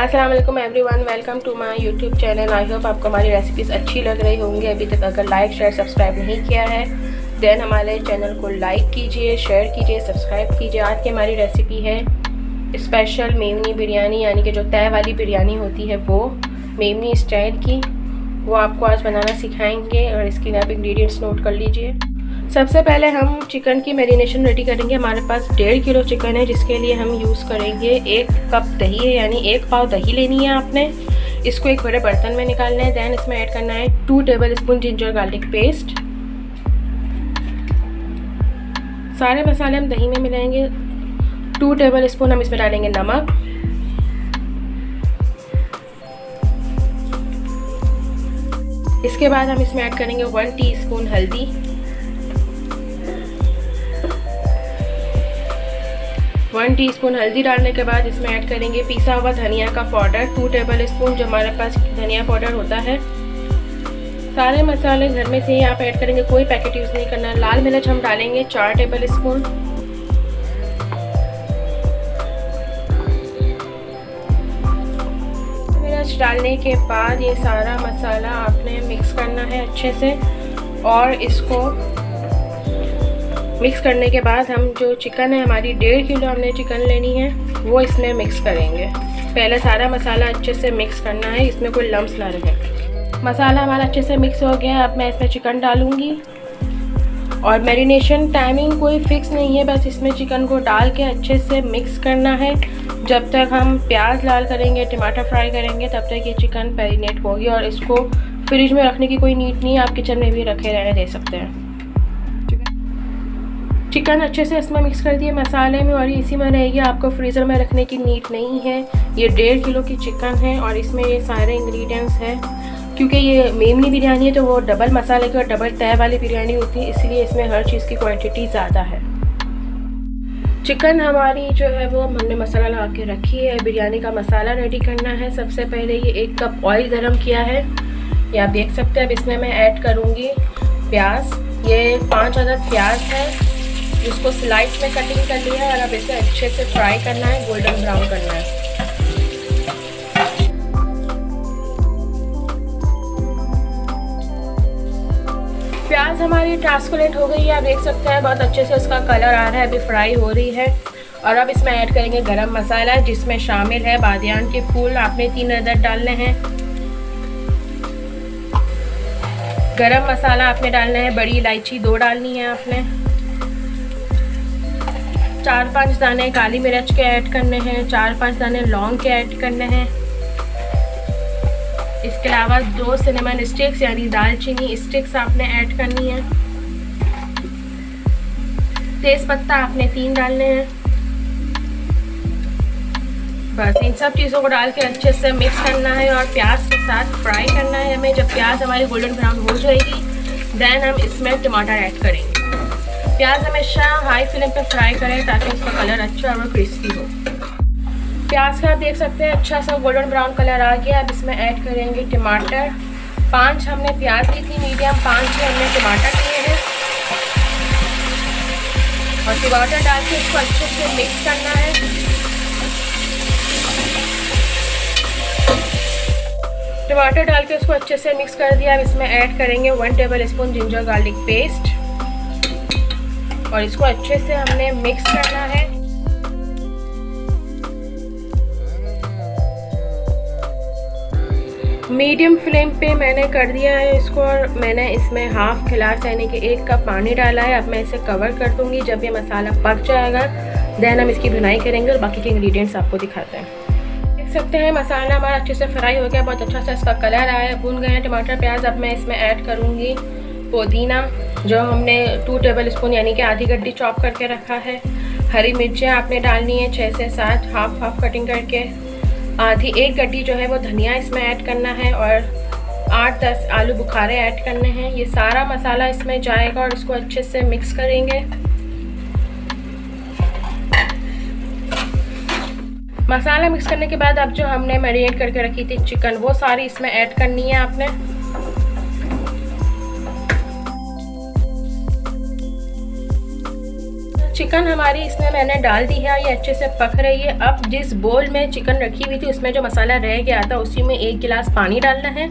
अस्सलाम वालेकुम everyone, welcome to my YouTube channel. I hope आपको हमारी रेसिपीज़ अच्छी लग रही होंगी। अभी तक अगर लाइक शेयर सब्सक्राइब नहीं किया है देन हमारे चैनल को लाइक कीजिए, शेयर कीजिए, सब्सक्राइब कीजिए। आज की हमारी रेसिपी है स्पेशल मेमनी बिरयानी, यानी कि जो तय वाली बिरयानी होती है वो मेमनी स्टाइल की, वो आपको आज बनाना सिखाएंगे। और इसके लिए आप इंग्रेडिएंट्स नोट कर लीजिए। सबसे पहले हम चिकन की मैरिनेशन रेडी करेंगे। हमारे पास 1.5 किलो चिकन है, जिसके लिए हम यूज़ करेंगे 1 कप दही है, यानी 1 पाव दही लेनी है आपने। इसको एक बड़े बर्तन में निकालना है। दैन इसमें ऐड करना है 2 table spoon ginger garlic paste. सारे मसाले हम दही में मिलाएंगे। 2 टेबल स्पून हम इसमें डालेंगे नमक। इसके बाद हम इसमें ऐड करेंगे 1 टीस्पून हल्दी, 1 टीस्पून हल्दी डालने के बाद इसमें ऐड करेंगे पिसा हुआ धनिया का पाउडर 2 टेबल स्पून, जो हमारे पास धनिया पाउडर होता है। सारे मसाले घर में से ही आप ऐड करेंगे, कोई पैकेट यूज़ नहीं करना। लाल मिर्च हम डालेंगे 4 टेबल स्पून। मिर्च डालने के बाद ये सारा मसाला आपने मिक्स करना है अच्छे से। और इसको मिक्स करने के बाद हम जो चिकन है, हमारी 1.5 किलो हमने चिकन लेनी है, वो इसमें मिक्स करेंगे। पहले सारा मसाला अच्छे से मिक्स करना है, इसमें कोई लम्स ना रहे। मसाला हमारा अच्छे से मिक्स हो गया है। अब मैं इसमें चिकन डालूँगी। और मैरिनेशन टाइमिंग कोई फ़िक्स नहीं है, बस इसमें चिकन को डाल के अच्छे से मिक्स करना है। जब तक हम प्याज लाल करेंगे, टमाटर फ्राई करेंगे, तब तक ये चिकन मैरिनेट होगी। और इसको फ्रिज में रखने की कोई नीड नहीं है, आप किचन में भी रखे रहने दे सकते हैं। चिकन अच्छे से इसमें मिक्स कर दिए मसाले में, और इसी में रहेगी, आपको फ्रीज़र में रखने की नीड नहीं है। ये 1.5 किलो की चिकन है और इसमें ये सारे इंग्रेडिएंट्स हैं। क्योंकि ये मेमनी बिरयानी है तो वो डबल मसाले की और डबल तय वाली बिरयानी होती है, इसलिए इसमें हर चीज़ की क्वांटिटी ज़्यादा है। चिकन हमारी जो है वो हमने मसाला लगा के रखी है। बिरयानी का मसाला रेडी करना है। सबसे पहले ये 1 कप ऑयल गरम किया है, ये आप देख सकते हैं। अब इसमें मैं ऐड करूँगी प्याज। ये 5 अदद प्याज है, जिसको स्लाइस में कटिंग कर लिया है। और अब इसे अच्छे से फ्राई करना है, गोल्डन ब्राउन करना है। प्याज हमारी ट्रांसपेरेंट हो गई है, आप देख सकते हैं बहुत अच्छे से इसका कलर आ रहा है, अभी फ्राई हो रही है। और अब इसमें ऐड करेंगे गरम मसाला, जिसमें शामिल है बादियान के फूल, आपने 3 अदद डालने हैं। गरम मसाला आपने डालना है, बड़ी इलायची 2 डालनी है आपने। 4-5 दाने काली मिर्च के ऐड करने हैं, 4-5 दाने लौंग के ऐड करने हैं। इसके अलावा 2 सिनेमन स्टिक्स यानी दालचीनी स्टिक्स आपने ऐड करनी है। तेज पत्ता आपने 3 डालने हैं। बस इन सब चीज़ों को डाल के अच्छे से मिक्स करना है और प्याज के साथ फ्राई करना है हमें। जब प्याज हमारी गोल्डन ब्राउन हो जाएगी देन हम इसमें टमाटर ऐड करेंगे। प्याज हमेशा हाई फ्लेम पे फ्राई करें ताकि उसका कलर अच्छा और क्रिस्पी हो। प्याज का आप देख सकते हैं अच्छा सा गोल्डन ब्राउन कलर आ गया। अब इसमें ऐड करेंगे टमाटर। 5 हमने प्याज ली थी मीडियम, 5 ही हमने टमाटर लिए हैं। और टमाटर डाल के इसको अच्छे से मिक्स करना है। टमाटर डाल के उसको अच्छे से मिक्स कर दिया। अब इसमें ऐड करेंगे 1 table spoon ginger garlic paste, और इसको अच्छे से हमने मिक्स करना है। मीडियम फ्लेम पे मैंने कर दिया है इसको, और मैंने इसमें हाफ गिलास यानी कि 1 कप पानी डाला है। अब मैं इसे कवर कर दूंगी। जब ये मसाला पक जाएगा देन हम इसकी भुनाई करेंगे और बाकी के इंग्रेडिएंट्स आपको दिखाते हैं। देख सकते हैं मसाला हमारा अच्छे से फ्राई हो गया, बहुत अच्छा सा इसका कलर आया है, भून गए हैं टमाटर प्याज। अब मैं इसमें ऐड करूँगी पुदीना, जो हमने 2 टेबल स्पून यानी कि आधी गड्डी चॉप करके रखा है। हरी मिर्चें आपने डालनी है 6 से 7 हाफ कटिंग करके। आधी 1 गड्डी जो है वो धनिया इसमें ऐड करना है, और 8-10 आलू बुखारे ऐड करने हैं। ये सारा मसाला इसमें जाएगा और इसको अच्छे से मिक्स करेंगे। मसाला मिक्स करने के बाद अब जो हमने मैरिनेट करके रखी थी चिकन, वो सारी इसमें ऐड करनी है आपने। चिकन हमारी इसमें मैंने डाल दी है, ये अच्छे से पक रही है। अब जिस बोल में चिकन रखी हुई थी उसमें जो मसाला रह गया था उसी में 1 गिलास पानी डालना है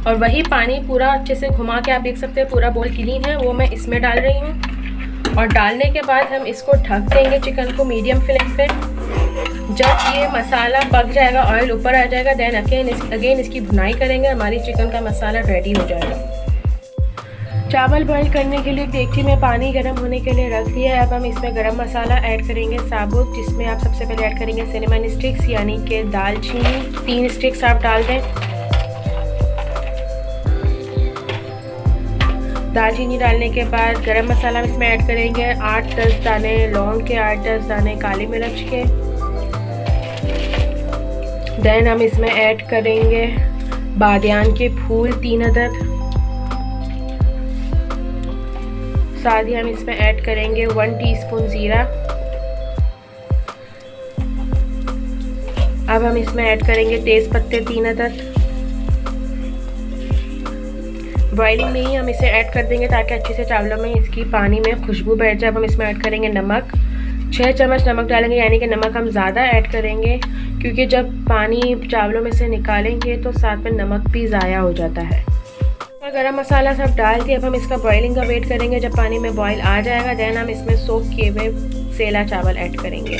और वही पानी पूरा अच्छे से घुमा के आप देख सकते हैं पूरा बोल क्लीन है, वो मैं इसमें डाल रही हूँ। और डालने के बाद हम इसको ढक देंगे चिकन को मीडियम फ्लेम पे। जब ये मसाला पक जाएगा, ऑयल ऊपर आ जाएगा, देन अगेन इसकी भुनाई करेंगे, हमारी चिकन का मसाला रेडी हो जाएगा। चावल बॉईल करने के लिए देगची में पानी गर्म होने के लिए रख दिया है। अब हम इसमें गरम मसाला ऐड करेंगे साबुत, जिसमें आप सबसे पहले ऐड करेंगे सिनेमन स्टिक्स यानी कि दालचीनी 3 स्टिक्स आप डाल दें। दालचीनी डालने के बाद गरम मसाला इसमें ऐड करेंगे 8-10 दाने लौंग के, 8-10 दाने काली मिर्च के। देन हम इसमें ऐड करेंगे बादियान के फूल 3 अदद। साथ ही हम इसमें ऐड करेंगे 1 टीस्पून ज़ीरा। अब हम इसमें ऐड करेंगे तेज़ पत्ते 3 अदद। बॉइलिंग में ही हम इसे ऐड कर देंगे ताकि अच्छे से चावलों में इसकी पानी में खुशबू बैठ जाए। अब हम इसमें ऐड करेंगे नमक, 6 चम्मच नमक डालेंगे, यानी कि नमक हम ज़्यादा ऐड करेंगे क्योंकि जब पानी चावलों में से निकालेंगे तो साथ में नमक भी ज़ाया हो जाता है। गरम मसाला सब डाल के अब हम इसका बॉइलिंग का वेट करेंगे। जब पानी में बॉईल आ जाएगा देन हम इसमें सोक किए हुए सेला चावल ऐड करेंगे।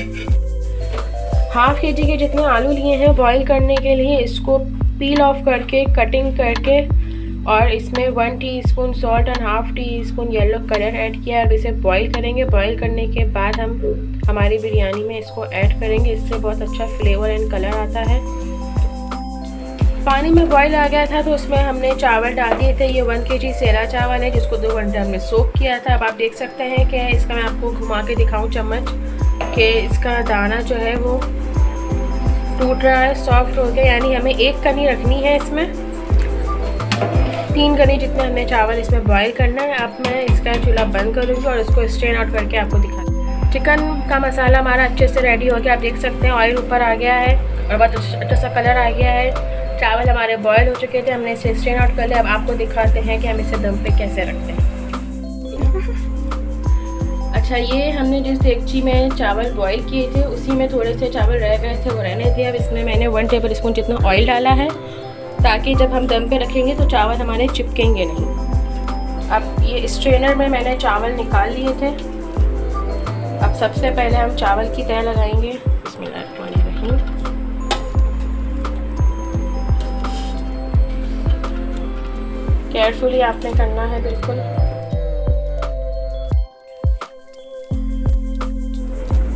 ½ kg के जितने आलू लिए हैं बॉईल करने के लिए, इसको पील ऑफ करके कटिंग करके और इसमें 1 टीस्पून सॉल्ट और ½ टीस्पून येलो कलर ऐड किया। अब इसे बॉईल करेंगे। बॉईल करने के बाद हम हमारी बिरयानी में इसको ऐड करेंगे, इससे बहुत अच्छा फ्लेवर एंड कलर आता है। पानी में बॉईल आ गया था तो उसमें हमने चावल डाल दिए थे। ये 1 kg सेला चावल है जिसको 2 घंटे हमने सोक किया था। अब आप देख सकते हैं कि इसका मैं आपको घुमा के दिखाऊं चम्मच कि इसका दाना जो है वो टूट रहा है, सॉफ्ट हो गया, यानी हमें 1 कनी रखनी है इसमें। 3 कनी जितने हमने चावल इसमें बॉईल करना है। अब मैं इसका चूल्हा बंद करूँगी और इसको स्ट्रेन आउट करके आपको दिखा। चिकन का मसाला हमारा अच्छे से रेडी हो गया, आप देख सकते हैं ऑयल ऊपर आ गया है और बहुत अच्छा सा कलर आ गया है। चावल हमारे बॉयल हो चुके थे, हमने इसे स्ट्रेन आउट कर लिया। अब आपको दिखाते हैं कि हम इसे दम पे कैसे रखते हैं। अच्छा, ये हमने जिस देगची में चावल बॉईल किए थे उसी में थोड़े से चावल रह गए थे, वो रहने थे। अब इसमें मैंने 1 टेबल स्पून जितना ऑयल डाला है ताकि जब हम दम पे रखेंगे तो चावल हमारे चिपकेंगे नहीं। अब ये स्ट्रेनर में मैंने चावल निकाल लिए थे। अब सबसे पहले हम चावल की तह लगाएंगे। बिस्मिल्लाहिर्रहमानिर्रहीम। केयरफुली आपने करना है बिल्कुल।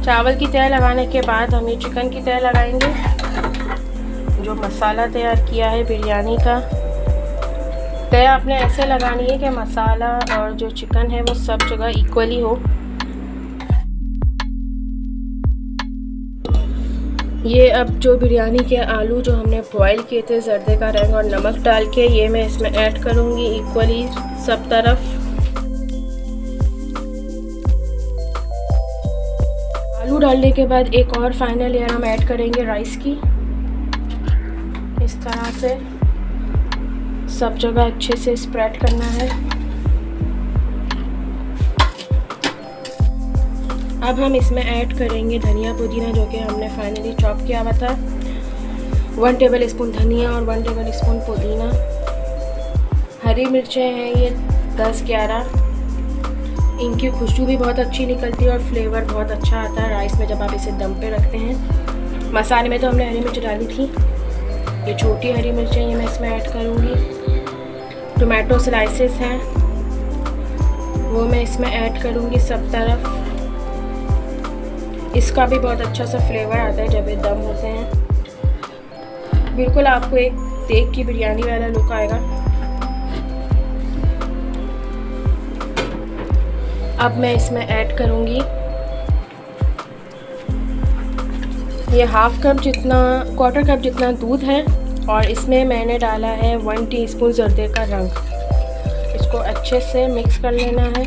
चावल की तह लगाने के बाद हम ये चिकन की तह लगाएंगे। जो मसाला तैयार किया है बिरयानी का, तह आपने ऐसे लगानी है कि मसाला और जो चिकन है वो सब जगह इक्वली हो। ये अब जो बिरयानी के आलू जो हमने बॉईल किए थे जर्दे का रंग और नमक डाल के, ये मैं इसमें ऐड करूँगी इक्वली सब तरफ। आलू डालने के बाद एक और फाइनल लेयर हम ऐड करेंगे राइस की। इस तरह से सब जगह अच्छे से स्प्रेड करना है। अब हम इसमें ऐड करेंगे धनिया पुदीना जो कि हमने फाइनली चॉप किया हुआ था। 1 टेबल स्पून धनिया और 1 टेबल स्पून पुदीना। हरी मिर्चें हैं ये 10-11। इनकी खुशबू भी बहुत अच्छी निकलती है और फ्लेवर बहुत अच्छा आता है राइस में जब आप इसे दम पे रखते हैं। मसाले में तो हमने हरी मिर्च डाली थी, ये छोटी हरी मिर्चें ये मैं इसमें ऐड करूँगी। टोमेटो स्लाइसेस हैं वो मैं इसमें ऐड करूँगी सब तरफ। इसका भी बहुत अच्छा सा फ्लेवर आता है जब ये दम होते हैं। बिल्कुल आपको एक देग की बिरयानी वाला लुक आएगा। अब मैं इसमें ऐड करूँगी ये क्वार्टर कप जितना दूध है और इसमें मैंने डाला है 1 टीस्पून जर्दे का रंग। इसको अच्छे से मिक्स कर लेना है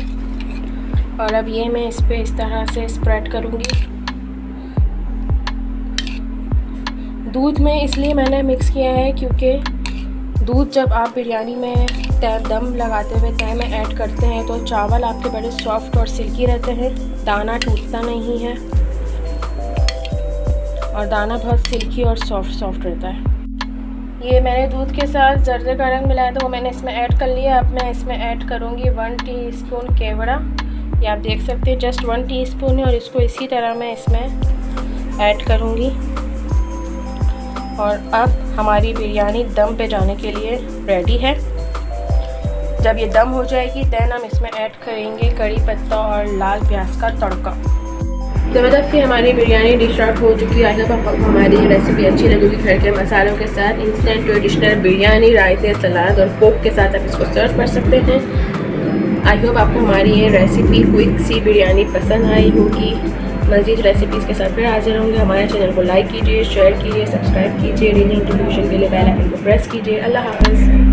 और अब ये मैं इस पे इस तरह से स्प्रेड करूँगी। दूध में इसलिए मैंने मिक्स किया है क्योंकि दूध जब आप बिरयानी में दम लगाते हुए तय में ऐड करते हैं तो चावल आपके बड़े सॉफ्ट और सिल्की रहते हैं, दाना टूटता नहीं है और दाना बहुत सिल्की और सॉफ्ट रहता है। ये मैंने दूध के साथ जर्दे का रंग मिलाया था वो मैंने इसमें ऐड कर लिया। अब मैं इसमें ऐड करूँगी 1 टीस्पून केवड़ा। ये आप देख सकते हैं जस्ट 1 टीस्पून है और इसको इसी तरह मैं इसमें ऐड करूँगी। और अब हमारी बिरयानी दम पे जाने के लिए रेडी है। जब ये दम हो जाएगी दैन हम इसमें ऐड करेंगे कड़ी पत्ता और लाल प्याज का तड़का। ज़बरदस्त हमारी बिरयानी डिश आउट हो चुकी है। आई होप आपको हमारी रेसिपी अच्छी लगेगी। घर के मसालों के साथ इंस्टेंट ट्रेडिशनल बिरयानी रायते सलाद और कोक के साथ आप इसको सर्व कर सकते हैं। आई होप आपको हमारी ये रेसिपी क्विक सी बिरयानी पसंद आई होगी। मज़ीद रेसिपीज़ के साथ फिर हाजिर होंगे। हमारे चैनल को लाइक कीजिए, शेयर कीजिए, सब्सक्राइब कीजिए। डेली नोटिफिकेशन के लिए बेल आइकन को प्रेस कीजिए। अल्लाह हाफ़िज़।